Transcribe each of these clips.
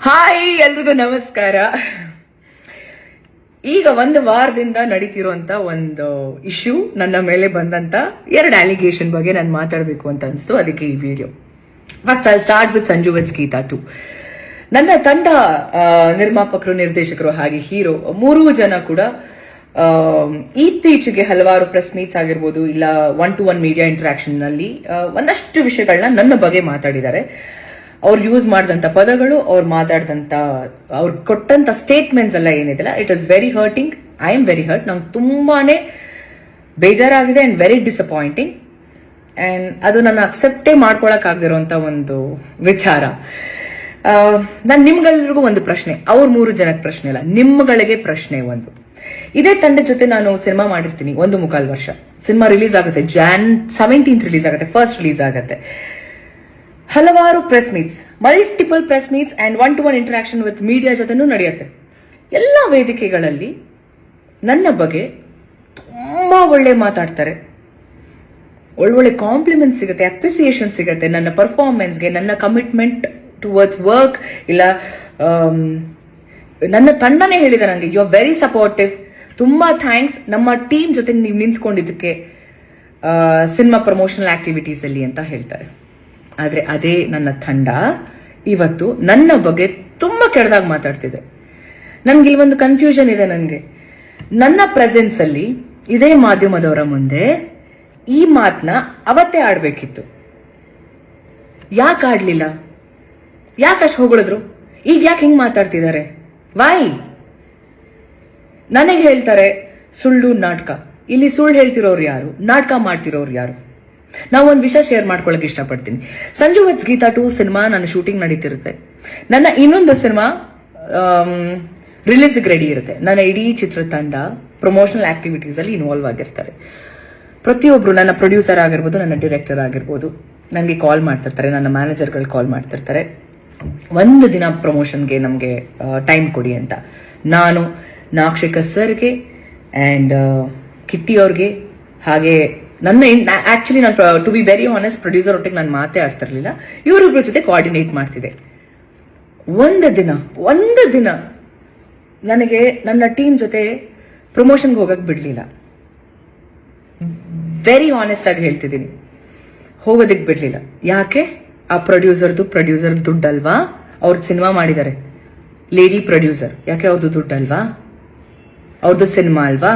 Hi, ಎಲ್ರಿಗೂ ನಮಸ್ಕಾರ. ಈಗ ಒಂದು ವಾರದಿಂದ ನಡೀತಿರುವಂತ ಒಂದು ಇಶ್ಯೂ, ನನ್ನ ಮೇಲೆ ಬಂದಂತ 2 ಅಲಿಗೇಷನ್ ಬಗ್ಗೆ ನಾನು ಮಾತಾಡಬೇಕು ಅಂತ ಅನಿಸ್ತು. ಅದಕ್ಕೆ ಈ video. First I start with Sanju with Geetha 2. ನನ್ನ ತಂಡ ನಿರ್ಮಾಪಕರು, ನಿರ್ದೇಶಕರು ಹಾಗೆ ಹೀರೋ 3 ಜನ ಕೂಡ ಇತ್ತೀಚೆಗೆ ಹಲವಾರು ಪ್ರೆಸ್ ಮೀಟ್ಸ್ ಆಗಿರ್ಬೋದು, ಇಲ್ಲ 1-to-1 ಮೀಡಿಯಾ ಇಂಟರಾಕ್ಷನ್ ನಲ್ಲಿ ಒಂದಷ್ಟು ವಿಷಯಗಳನ್ನ ನನ್ನ ಬಗ್ಗೆ ಮಾತಾಡಿದ್ದಾರೆ. ಅವ್ರು ಯೂಸ್ ಮಾಡಿದಂತ ಪದಗಳು, ಅವ್ರು ಕೊಟ್ಟಂತ ಸ್ಟೇಟ್ಮೆಂಟ್ಸ್ ಎಲ್ಲ ಏನಿದೆ, it is very hurting. I am very hurt. ನಂಗೆ ತುಂಬಾನೇ ಬೇಜಾರಾಗಿದೆ ಅಂಡ್ ವೆರಿ ಡಿಸಪಾಯಿಂಟಿಂಗ್. ಅಂಡ್ ಅದು ನನ್ನ ಅಕ್ಸೆಪ್ಟೇ ಮಾಡ್ಕೊಳಕ್ ಆಗದಿರುವಂತ ಒಂದು ವಿಚಾರ. ನಾನು ನಿಮ್ಗೆಲ್ರಿಗೂ ಒಂದು ಪ್ರಶ್ನೆ, ಅವ್ರ 3 ಜನಕ್ಕೆ ಪ್ರಶ್ನೆ ಅಲ್ಲ, ನಿಮ್ಗಳಿಗೆ ಪ್ರಶ್ನೆ ಒಂದು. ಇದೇ ತಂಡ ಜೊತೆ ನಾನು ಸಿನಿಮಾ ಮಾಡಿರ್ತೀನಿ 1.25 ವರ್ಷ. ಸಿನಿಮಾ ರಿಲೀಸ್ ಆಗುತ್ತೆ Jan 17th ರಿಲೀಸ್ ಆಗುತ್ತೆ, ಫಸ್ಟ್ ರಿಲೀಸ್ ಆಗುತ್ತೆ. ಹಲವಾರು press meets, multiple press meets and 1-to-1 interaction with media ಜೊತೆನೂ ನಡೆಯುತ್ತೆ. ಎಲ್ಲ ವೇದಿಕೆಗಳಲ್ಲಿ ನನ್ನ ಬಗ್ಗೆ ತುಂಬಾ ಒಳ್ಳೆ ಮಾತಾಡ್ತಾರೆ, ಒಳ್ಳೊಳ್ಳೆ ಕಾಂಪ್ಲಿಮೆಂಟ್ ಸಿಗುತ್ತೆ, ಅಪ್ರಿಸಿಯೇಷನ್ ಸಿಗುತ್ತೆ ನನ್ನ ಪರ್ಫಾರ್ಮೆನ್ಸ್ಗೆ, ನನ್ನ ಕಮಿಟ್ಮೆಂಟ್ ಟುವರ್ಡ್ಸ್ ವರ್ಕ್. ಇಲ್ಲ ನನ್ನ ತಂಡನೇ ಹೇಳಿದೆ ನನಗೆ, ಯು ಆರ್ ವೆರಿ ಸಪೋರ್ಟಿವ್, ತುಂಬಾ ಥ್ಯಾಂಕ್ಸ್ ನಮ್ಮ ಟೀಮ್ ಜೊತೆ ನೀವು ನಿಂತ್ಕೊಂಡಿದ್ದಕ್ಕೆ ಸಿನಿಮಾ ಪ್ರಮೋಷನಲ್ ಆಕ್ಟಿವಿಟೀಸ್ ಅಲ್ಲಿ ಅಂತ ಹೇಳ್ತಾರೆ. ಆದ್ರೆ ಅದೇ ನನ್ನ ತಂಡ ಇವತ್ತು ನನ್ನ ಬಗ್ಗೆ ತುಂಬಾ ಕೆಟ್ಟದಾಗಿ ಮಾತಾಡ್ತಿದೆ. ನನ್ಗೆ ಇಲ್ಲಿ ಒಂದು ಕನ್ಫ್ಯೂಷನ್ ಇದೆ. ನನಗೆ ನನ್ನ ಪ್ರೆಸೆನ್ಸ್ ಅಲ್ಲಿ ಇದೇ ಮಾಧ್ಯಮದವರ ಮುಂದೆ ಈ ಮಾತನ್ನ ಅವತ್ತೇ ಆಡ್ಬೇಕಿತ್ತು. ಯಾಕೆ ಆಡ್ಲಿಲ್ಲ? ಯಾಕೆ ಅಷ್ಟು ಹೊಗಳಿದ್ರು? ಈಗ ಯಾಕೆ ಹಿಂಗ್ ಮಾತಾಡ್ತಿದ್ದಾರೆ? ವೈ? ನನಗೆ ಹೇಳ್ತಾರೆ ಸುಳ್ಳು ನಾಟಕ. ಇಲ್ಲಿ ಸುಳ್ಳು ಹೇಳ್ತಿರೋರು ಯಾರು? ನಾಟಕ ಮಾಡ್ತಿರೋರು ಯಾರು? ನಾವು ಒಂದು ವಿಷಯ ಶೇರ್ ಮಾಡ್ಕೊಳಕ್ ಇಷ್ಟಪಡ್ತೀನಿ. ಸಂಜು ವಿತ್ ಗೀತಾ 2 ಸಿನಿಮಾ ನನ್ನ ಶೂಟಿಂಗ್ ನಡೀತಿರುತ್ತೆ. ನನ್ನ ಇನ್ನೊಂದು ಸಿನಿಮಾ ರಿಲೀಸ್ ರೆಡಿ ಇರುತ್ತೆ. ನನ್ನ ಇಡೀ ಚಿತ್ರತಂಡ ಪ್ರಮೋಷನಲ್ ಆಕ್ಟಿವಿಟೀಸ್ ಅಲ್ಲಿ ಇನ್ವಾಲ್ವ್ ಆಗಿರ್ತಾರೆ. ಪ್ರತಿಯೊಬ್ರು, ನನ್ನ ಪ್ರೊಡ್ಯೂಸರ್ ಆಗಿರ್ಬೋದು, ನನ್ನ ಡೈರೆಕ್ಟರ್ ಆಗಿರ್ಬೋದು, ನನಗೆ ಕಾಲ್ ಮಾಡ್ತಿರ್ತಾರೆ, ನನ್ನ ಮ್ಯಾನೇಜರ್ಗಳು ಕಾಲ್ ಮಾಡ್ತಿರ್ತಾರೆ, ಒಂದು ದಿನ ಪ್ರಮೋಷನ್ಗೆ ನಮಗೆ ಟೈಮ್ ಕೊಡಿ ಅಂತ. ನಾನು ನಾಕ್ಷಿಕ ಸರ್ಗೆ ಅಂಡ್ ಕಿಟ್ಟಿ ಅವ್ರಿಗೆ, ಹಾಗೆ ನನ್ನ ಆಕ್ಚುಲಿ ನಾನು to be very honest producer ಒಟ್ಟಿಗೆ ನಾನು ಮಾತೇ ಆಡ್ತಿರ್ಲಿಲ್ಲ, ಇವರಿಬ್ಬರ ಜೊತೆ ಕೋಆರ್ಡಿನೇಟ್ ಮಾಡ್ತಿದ್ದೆ. ಒಂದು ದಿನ ನನಗೆ ನನ್ನ ಟೀಮ್ ಜೊತೆ ಪ್ರಮೋಷನ್ಗೆ ಹೋಗಕ್ ಬಿಡ್ಲಿಲ್ಲ. ವೆರಿ ಆನೆಸ್ಟ್ ಆಗಿ ಹೇಳ್ತಿದ್ದೀನಿ, ಹೋಗೋದಕ್ಕೆ ಬಿಡ್ಲಿಲ್ಲ. ಯಾಕೆ? ಆ ಪ್ರೊಡ್ಯೂಸರ್ ದುಡ್ಡಲ್ವಾ? ಅವ್ರ ಸಿನಿಮಾ ಮಾಡಿದ್ದಾರೆ, ಲೇಡಿ ಪ್ರೊಡ್ಯೂಸರ್. ಯಾಕೆ? ಅವ್ರದ್ದು ದುಡ್ಡಲ್ವಾ? ಅವ್ರದ್ದು ಸಿನಿಮಾ ಅಲ್ವಾ?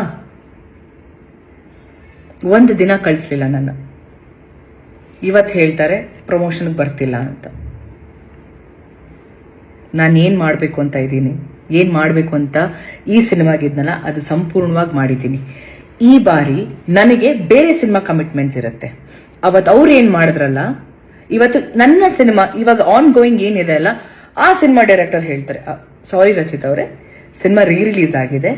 ಒಂದು ದಿನ ಕಳಿಸ್ಲಿಲ್ಲ ನನ್ನ. ಇವತ್ತು ಹೇಳ್ತಾರೆ ಪ್ರಮೋಷನ್ಗೆ ಬರ್ತಿಲ್ಲ ಅಂತ. ನಾನು ಏನ್ ಮಾಡ್ಬೇಕು ಅಂತ ಇದ್ದೀನಿ, ಏನ್ ಮಾಡ್ಬೇಕು ಅಂತ ಈ ಸಿನಿಮಾಗಿದ್ನಲ್ಲ ಅದು ಸಂಪೂರ್ಣವಾಗಿ ಮಾಡಿದ್ದೀನಿ. ಈ ಬಾರಿ ನನಗೆ ಬೇರೆ ಸಿನಿಮಾ ಕಮಿಟ್ಮೆಂಟ್ಸ್ ಇರುತ್ತೆ. ಅವತ್ತು ಅವ್ರು ಏನ್ ಮಾಡಿದ್ರಲ್ಲ, ಇವತ್ತು ನನ್ನ ಸಿನಿಮಾ ಇವಾಗ ಆನ್ ಗೋಯಿಂಗ್ ಏನಿದೆ ಅಲ್ಲ, ಆ ಸಿನಿಮಾ ಡೈರೆಕ್ಟರ್ ಹೇಳ್ತಾರೆ, ಸಾರಿ ರಚಿತ್ ಅವರೇ, ಸಿನಿಮಾ ರಿಲೀಸ್ ಆಗಿದೆ,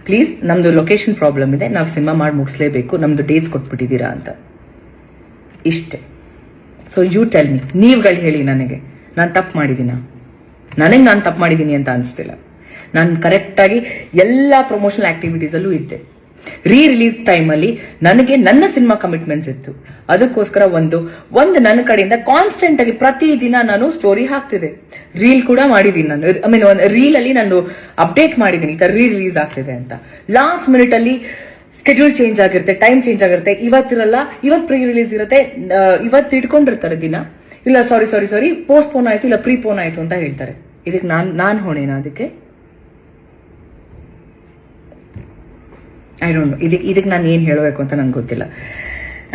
ಪ್ಲೀಸ್ ನಮ್ದು ಲೊಕೇಶನ್ ಪ್ರಾಬ್ಲಮ್ ಇದೆ, ನಾವು ಸಿನಿಮಾ ಮಾಡಿ ಮುಗಿಸ್ಲೇಬೇಕು, ನಮ್ದು ಡೇಟ್ಸ್ ಕೊಟ್ಬಿಟ್ಟಿದ್ದೀರಾ ಅಂತ. ಇಷ್ಟೇ. ಸೊ ಯು ಟೆಲ್ ಮಿ, ನೀವುಗಳು ಹೇಳಿ ನನಗೆ, ನಾನು ತಪ್ಪು ಮಾಡಿದ್ದೀನ? ನನಗೆ ನಾನು ತಪ್ಪು ಮಾಡಿದ್ದೀನಿ ಅಂತ ಅನಿಸ್ತಿಲ್ಲ. ನಾನು ಕರೆಕ್ಟಾಗಿ ಎಲ್ಲ ಪ್ರಮೋಷನಲ್ ಆಕ್ಟಿವಿಟೀಸ್ ಅಲ್ಲೂ ಇದ್ದೆ. ರಿಲೀಸ್ ಟೈಮಲ್ಲಿ ನನಗೆ ನನ್ನ ಸಿನಿಮಾ ಕಮಿಟ್ಮೆಂಟ್ಸ್ ಇತ್ತು. ಅದಕ್ಕೋಸ್ಕರ ಒಂದು ನನ್ನ ಕಡೆಯಿಂದ ಕಾನ್ಸ್ಟೆಂಟ್ ಆಗಿ ಪ್ರತಿದಿನ ನಾನು ಸ್ಟೋರಿ ಹಾಕ್ತಿದ್ದೆ, ರೀಲ್ ಕೂಡ ಮಾಡಿದ್ದೀನಿ. ನಾನು ಐ ಮೀನ್ ರೀಲ್ ಅಲ್ಲಿ ನಾನು ಅಪ್ಡೇಟ್ ಮಾಡಿದ್ದೀನಿ ಈ ತರ ರಿಲೀಸ್ ಆಗ್ತಿದೆ ಅಂತ. ಲಾಸ್ಟ್ ಮಿನಿಟ್ ಅಲ್ಲಿ ಸ್ಕೆಡ್ಯೂಲ್ ಚೇಂಜ್ ಆಗಿರುತ್ತೆ, ಟೈಮ್ ಚೇಂಜ್ ಆಗಿರುತ್ತೆ, ಇವತ್ತಿರಲ್ಲ, ಇವತ್ತು ಪ್ರೀ ರಿಲೀಸ್ ಇರುತ್ತೆ, ಇವತ್ತು ಇಟ್ಕೊಂಡಿರ್ತಾರೆ ದಿನ, ಇಲ್ಲ ಸಾರಿ ಪೋಸ್ಟ್ಪೋನ್ ಆಯ್ತು, ಇಲ್ಲ ಪ್ರೀಪೋನ್ ಆಯ್ತು ಅಂತ ಹೇಳ್ತಾರೆ. ಇದಕ್ಕೆ ನಾನ್ ಹೊಣೆನಾ? ಅದಕ್ಕೆ ಐ ಡೋಂಟ್ ನೋ. ಇದಕ್ಕೆ ನಾನು ಏನ್ ಹೇಳಬೇಕು ಅಂತ ನಂಗೆ ಗೊತ್ತಿಲ್ಲ.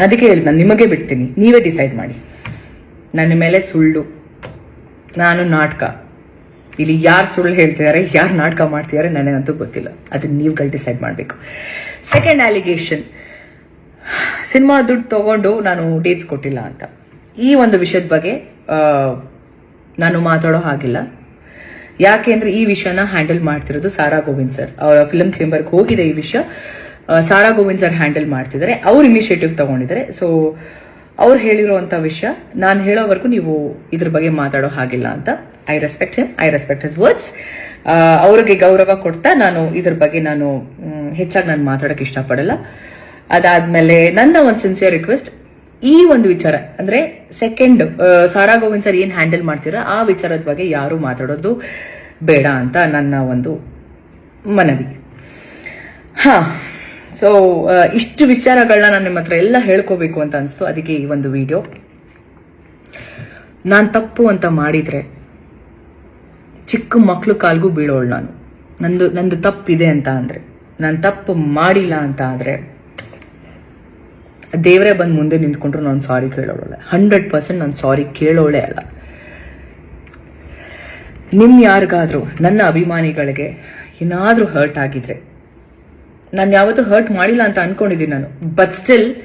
ಅದಕ್ಕೆ ಹೇಳಿದ್, ನಾನು ನಿಮಗೆ ಬಿಡ್ತೀನಿ, ನೀವೇ ಡಿಸೈಡ್ ಮಾಡಿ. ನನ್ನ ಮೇಲೆ ಸುಳ್ಳು, ನಾನು ನಾಟಕ, ಇಲ್ಲಿ ಯಾರು ಸುಳ್ಳು ಹೇಳ್ತಿದ್ದಾರೆ, ಯಾರು ನಾಟಕ ಮಾಡ್ತಿದ್ದಾರೆ ನನಗಂತೂ ಗೊತ್ತಿಲ್ಲ. ಅದನ್ನ ನೀವುಗಳು ಡಿಸೈಡ್ ಮಾಡಬೇಕು. ಸೆಕೆಂಡ್ ಅಲಿಗೇಷನ್, ಸಿನಿಮಾ ದುಡ್ಡು ತಗೊಂಡು ನಾನು ಡೇಟ್ಸ್ ಕೊಟ್ಟಿಲ್ಲ ಅಂತ. ಈ ಒಂದು ವಿಷಯದ ಬಗ್ಗೆ ನಾನು ಮಾತಾಡೋ ಹಾಗಿಲ್ಲ. ಯಾಕೆ ಅಂದ್ರೆ ಈ ವಿಷಯನ ಹ್ಯಾಂಡಲ್ ಮಾಡ್ತಿರೋದು ಸಾರಾ ಗೋವಿಂದ್ ಸರ್. ಅವರ ಫಿಲ್ಮ್ ಚೇಂಬರ್ಗೆ ಹೋಗಿದೆ ಈ ವಿಷಯ, ಸಾರಾ ಗೋವಿಂದ್ ಸರ್ ಹ್ಯಾಂಡಲ್ ಮಾಡ್ತಿದ್ದಾರೆ, ಅವ್ರು ಇನಿಷಿಯೇಟಿವ್ ತಗೊಂಡಿದ್ದಾರೆ. ಸೊ ಅವ್ರು ಹೇಳಿರುವಂತ ವಿಷಯ ನಾನು ಹೇಳೋವರೆಗೂ ನೀವು ಇದ್ರ ಬಗ್ಗೆ ಮಾತಾಡೋ ಹಾಗಿಲ್ಲ ಅಂತ. I respect him, I respect his words. ಅವ್ರಿಗೆ ಗೌರವ ಕೊಡ್ತಾ ನಾನು ಇದ್ರ ಬಗ್ಗೆ ನಾನು ಹೆಚ್ಚಾಗಿ ನಾನು ಮಾತಾಡೋಕೆ ಇಷ್ಟಪಡಲ್ಲ. ಅದಾದ್ಮೇಲೆ ನನ್ನ ಒಂದು ಸಿನ್ಸಿಯರ್ ರಿಕ್ವೆಸ್ಟ್, ಈ ಒಂದು ವಿಚಾರ ಅಂದ್ರೆ ಸೆಕೆಂಡ್ ಸಾರಾ ಗೋವಿಂದ್ ಸರ್ ಏನ್ ಹ್ಯಾಂಡಲ್ ಮಾಡ್ತೀರಾ ಆ ವಿಚಾರದ ಬಗ್ಗೆ ಯಾರು ಮಾತಾಡೋದು ಬೇಡ ಅಂತ ನನ್ನ ಒಂದು ಮನವಿ. ಹಾ, ಸೊ ಇಷ್ಟು ವಿಚಾರಗಳನ್ನ ನಾನು ನಿಮ್ಮ ಹತ್ರ ಎಲ್ಲ ಹೇಳ್ಕೋಬೇಕು ಅಂತ ಅನಿಸ್ತು. ಅದಕ್ಕೆ ಈ ಒಂದು ವಿಡಿಯೋ. ನಾನು ತಪ್ಪು ಅಂತ ಮಾಡಿದ್ರೆ ಚಿಕ್ಕ ಮಕ್ಳು ಕಾಲ್ಗೂ ಬೀಳೋಳು ನಾನು. ನಂದು ತಪ್ಪಿದೆ ಅಂತ ಅಂದ್ರೆ, ನಾನು ತಪ್ಪು ಮಾಡಿಲ್ಲ ಅಂತ ಆದ್ರೆ ದೇವರೇ ಬಂದು ಮುಂದೆ ನಿಂತ್ಕೊಂಡ್ರು ನಾನು ಸಾರಿ ಕೇಳೋಳೆ. 100% ನಾನು ಸಾರಿ ಕೇಳೋಳೆ ಅಲ್ಲ. ಯಾರಿಗಾದ್ರೂ ನನ್ನ ಅಭಿಮಾನಿಗಳಿಗೆ ಏನಾದ್ರೂ ಹರ್ಟ್ ಆಗಿದ್ರೆ, ನಾನು ಯಾವತ್ತೂ ಹರ್ಟ್ ಮಾಡಿಲ್ಲ ಅಂತ ಅನ್ಕೊಂಡಿದ್ದೀನಿ ನಾನು, ಬಟ್ ಸ್ಟಿಲ್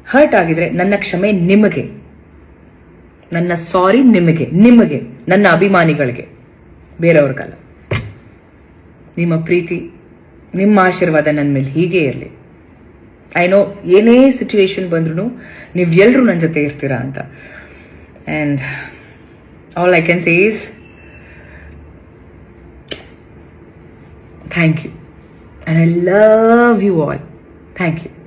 ಹರ್ಟ್ ಆಗಿದ್ರೆ ನನ್ನ ಕ್ಷಮೆ ನಿಮಗೆ, ನನ್ನ ಸಾರಿ ನಿಮಗೆ, ನನ್ನ ಅಭಿಮಾನಿಗಳಿಗೆ, ಬೇರೆಯವ್ರಿಗಲ್ಲ. ನಿಮ್ಮ ಪ್ರೀತಿ, ನಿಮ್ಮ ಆಶೀರ್ವಾದ ನನ್ನ ಮೇಲೆ ಹೀಗೆ ಇರಲಿ. ಐ ನೋ ಏನೇ ಸಿಚುವೇಶನ್ ಬಂದ್ರು ನೀವೆಲ್ಲರೂ ನನ್ನ ಜೊತೆ ಇರ್ತೀರಾ ಅಂತ. And all I can say is thank you. And I love you all. Thank you.